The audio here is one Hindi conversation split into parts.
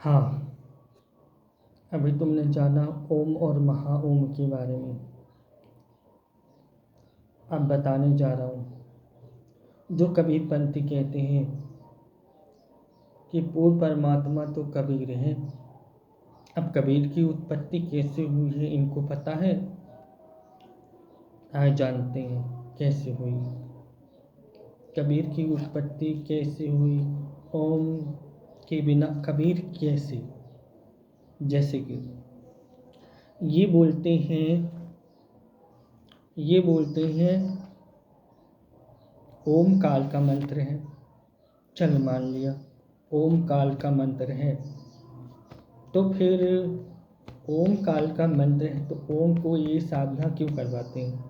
हाँ, अभी तुमने जाना ओम और महाओम के बारे में। अब बताने जा रहा हूँ। जो कबीरपंथी कहते हैं कि पूर्ण परमात्मा तो कबीर है। अब कबीर की उत्पत्ति कैसे हुई है इनको पता है? आए जानते हैं कैसे हुई। कबीर की उत्पत्ति कैसे हुई? ओम के बिना कबीर कैसे? जैसे कि ये बोलते हैं ओम काल का मंत्र है। चल मान लिया ओम काल का मंत्र है, तो फिर ओम काल का मंत्र है तो ओम को ये साधना क्यों करवाते हैं?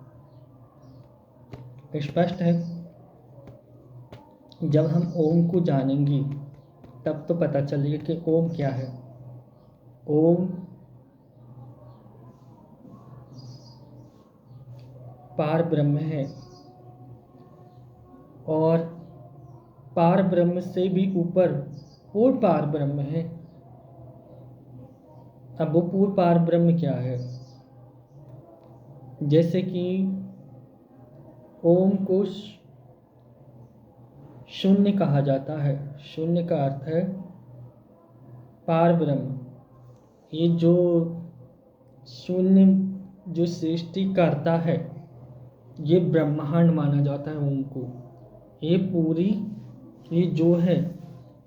स्पष्ट है। जब हम ओम को जानेंगे तब तो पता चलेगा कि ओम क्या है। ओम पार ब्रह्म है और पार ब्रह्म से भी ऊपर पूर्ण पार ब्रह्म है। अब वो पूर्ण पार ब्रह्म क्या है? जैसे कि ओम को शून्य कहा जाता है। शून्य का अर्थ है पार ब्रह्म। ये जो शून्य जो सृष्टि करता है ये ब्रह्मांड माना जाता है ओम को। ये जो है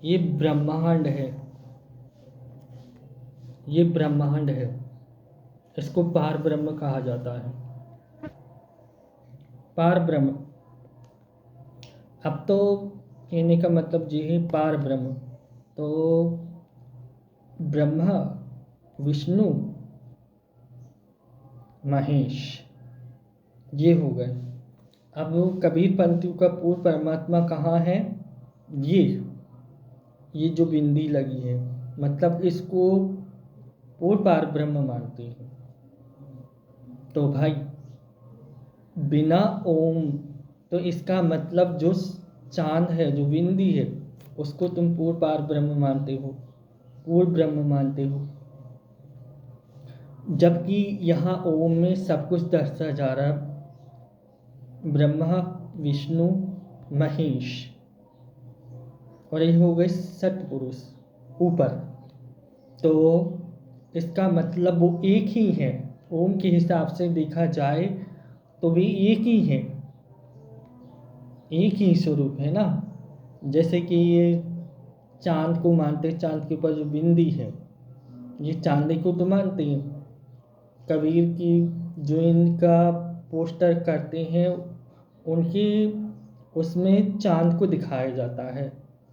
ये ब्रह्मांड है। ये ब्रह्मांड है, इसको पार ब्रह्म कहा जाता है। पार ब्रह्म। अब तो कहने का मतलब ये है पार ब्रह्म तो ब्रह्मा विष्णु महेश ये हो गए। अब कबीर पंथियों का पूर्ण परमात्मा कहाँ है? ये जो बिंदी लगी है मतलब इसको पूर्ण पार ब्रह्म मानते हैं। तो भाई बिना ओम तो इसका मतलब जो चांद है जो बिंदी है उसको तुम पूर्ण पार ब्रह्म मानते हो, पूर्ण ब्रह्म मानते हो। जबकि यहाँ ओम में सब कुछ दर्शा जा रहा है। ब्रह्मा विष्णु महेश और ये हो गए सतपुरुष ऊपर। तो इसका मतलब वो एक ही है। ओम के हिसाब से देखा जाए तो भी एक ही है, एक ही स्वरूप है ना। जैसे कि ये चांद को मानते, चांद के ऊपर जो बिंदी है ये चांदी को तो मानते हैं। कबीर की जो इनका पोस्टर करते हैं उनकी उसमें चांद को दिखाया जाता है।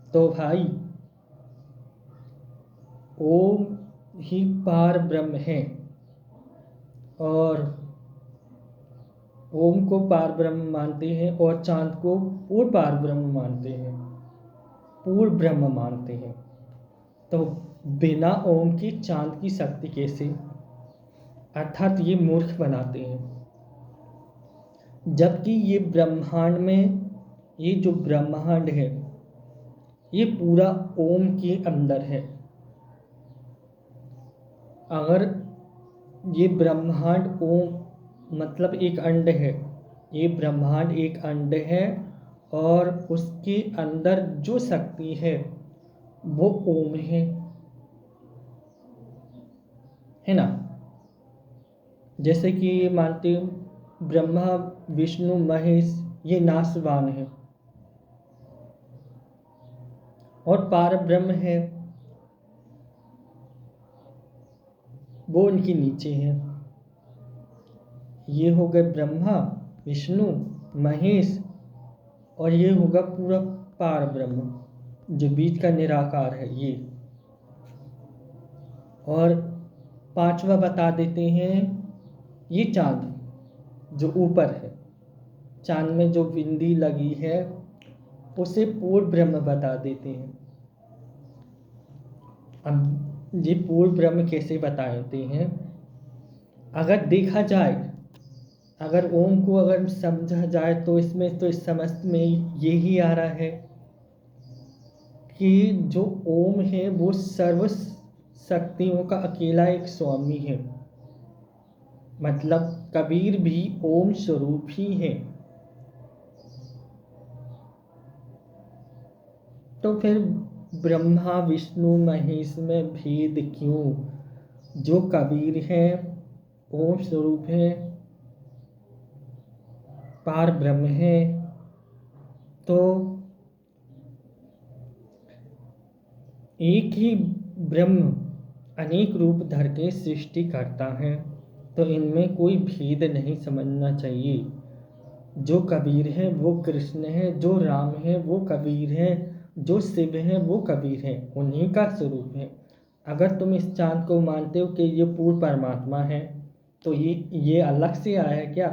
तो भाई ओम ही पार ब्रह्म है और ओम को पार ब्रह्म मानते हैं और चांद को पूर्ण पार ब्रह्म मानते हैं, पूर्ण ब्रह्म मानते हैं। तो बिना ओम की चांद की शक्ति कैसे? अर्थात ये मूर्ख बनाते हैं। जबकि ये ब्रह्मांड में ये जो ब्रह्मांड है ये पूरा ओम के अंदर है। अगर ये ब्रह्मांड ओम मतलब एक अंड है, ये ब्रह्मांड एक अंड है और उसके अंदर जो शक्ति है वो ओम है ना। जैसे कि ये मानते ब्रह्मा विष्णु महेश ये नाशवान है और पार ब्रह्म है वो उनके नीचे है। ये हो गए ब्रह्मा विष्णु महेश और ये होगा पूरा पार ब्रह्म जो बीच का निराकार है ये। और पांचवा बता देते हैं ये चांद जो ऊपर है, चांद में जो बिंदी लगी है उसे पूर्ण ब्रह्म बता देते हैं। अब ये पूर्ण ब्रह्म कैसे बताते हैं? अगर देखा जाए, अगर ओम को अगर समझा जाए तो इसमें तो इस समझ में यही आ रहा है कि जो ओम है वो शक्तियों का अकेला एक स्वामी है। मतलब कबीर भी ओम स्वरूप ही है। तो फिर ब्रह्मा विष्णु महेश में भेद क्यों? जो कबीर है ओम स्वरूप है, पार ब्रह्म है, तो एक ही ब्रह्म अनेक रूप धर के सृष्टि करता है, तो इनमें कोई भेद नहीं समझना चाहिए। जो कबीर है वो कृष्ण है, जो राम है वो कबीर है, जो शिव है वो कबीर है, उन्हीं का स्वरूप है। अगर तुम इस चांद को मानते हो कि ये पूर्ण परमात्मा है, तो ये अलग से आया है क्या?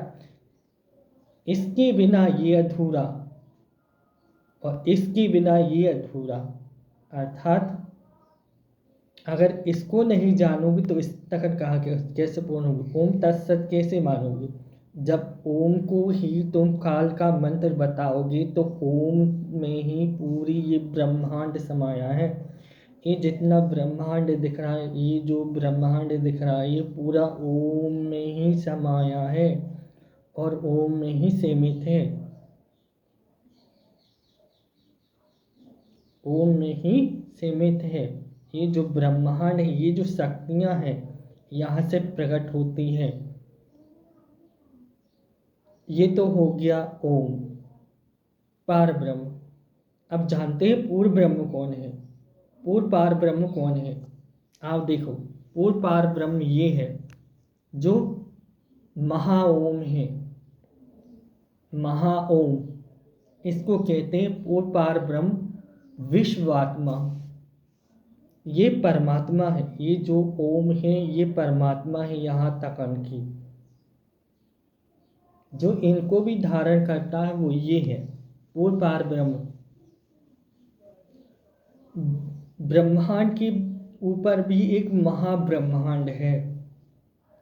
इसके बिना ये अधूरा और इसके बिना ये अधूरा। अर्थात अगर इसको नहीं जानोगे तो इस तक कहा कैसे पूर्ण होगी? ओम तत्सत कैसे मानोगे? जब ओम को ही तुम काल का मंत्र बताओगे तो ओम में ही पूरी ये ब्रह्मांड समाया है। ये जितना ब्रह्मांड दिख रहा है, ये जो ब्रह्मांड दिख रहा है, ये पूरा ओम में ही समाया है और ओम में ही सीमित है। ओम में ही सीमित है। ये जो ब्रह्मांड है, ये जो शक्तियां हैं यहाँ से प्रकट होती हैं। ये तो हो गया ओम, पार ब्रह्म। अब जानते हैं पूर्ण ब्रह्म कौन है? पूर्ण पार ब्रह्म कौन है? आप देखो, पूर्ण पार ब्रह्म ये है जो महाओम है। महाओम, इसको कहते हैं पूर्ण पार ब्रह्म, विश्वात्मा। ये परमात्मा है। ये जो ओम है ये परमात्मा है। यहाँ तक अनकी जो इनको भी धारण करता है वो ये है, पूर्ण पार ब्रह्म। ब्रह्मांड के ऊपर भी एक महाब्रह्मांड है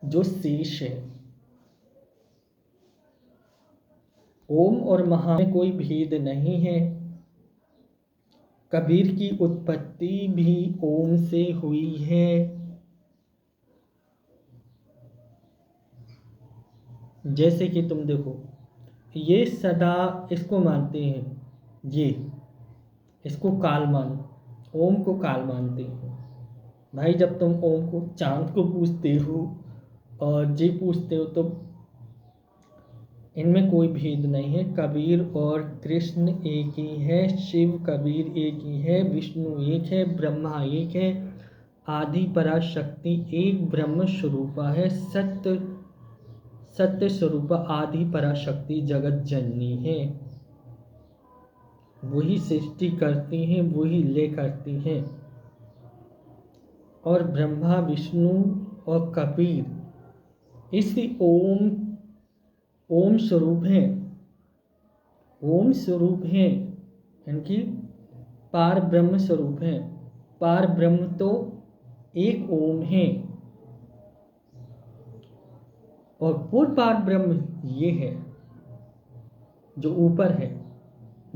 जो शेष है। ओम और महा में कोई भेद नहीं है। कबीर की उत्पत्ति भी ओम से हुई है। जैसे कि तुम देखो, ये सदा इसको मानते हैं, ये इसको काल मानो, ओम को काल मानते हैं। भाई जब तुम ओम को चांद को पूछते हो और जी पूछते हो तो इनमें कोई भेद नहीं है। कबीर और कृष्ण एक ही है, शिव कबीर एक ही है, विष्णु एक है, ब्रह्मा एक है, आदि पराशक्ति एक ब्रह्म स्वरूपा है। सत्य स्वरूपा आदि पराशक्ति जगत जननी है। वही सृष्टि करती हैं, वही ले करती हैं। और ब्रह्मा विष्णु और कबीर इस ओम स्वरूप हैं। ओम स्वरूप हैं, इनकी पार ब्रह्म स्वरूप हैं। पार ब्रह्म तो एक ओम है और पूर्ण पार ब्रह्म ये है जो ऊपर है,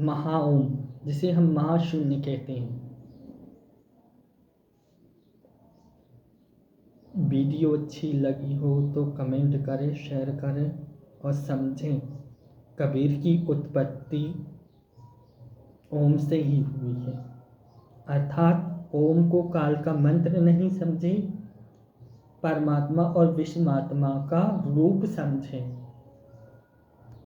महाओम, जिसे हम महाशून्य कहते हैं। वीडियो अच्छी लगी हो तो कमेंट करें, शेयर करें और समझें। कबीर की उत्पत्ति ओम से ही हुई है। अर्थात ओम को काल का मंत्र नहीं समझे, परमात्मा और विश्वात्मा का रूप समझें।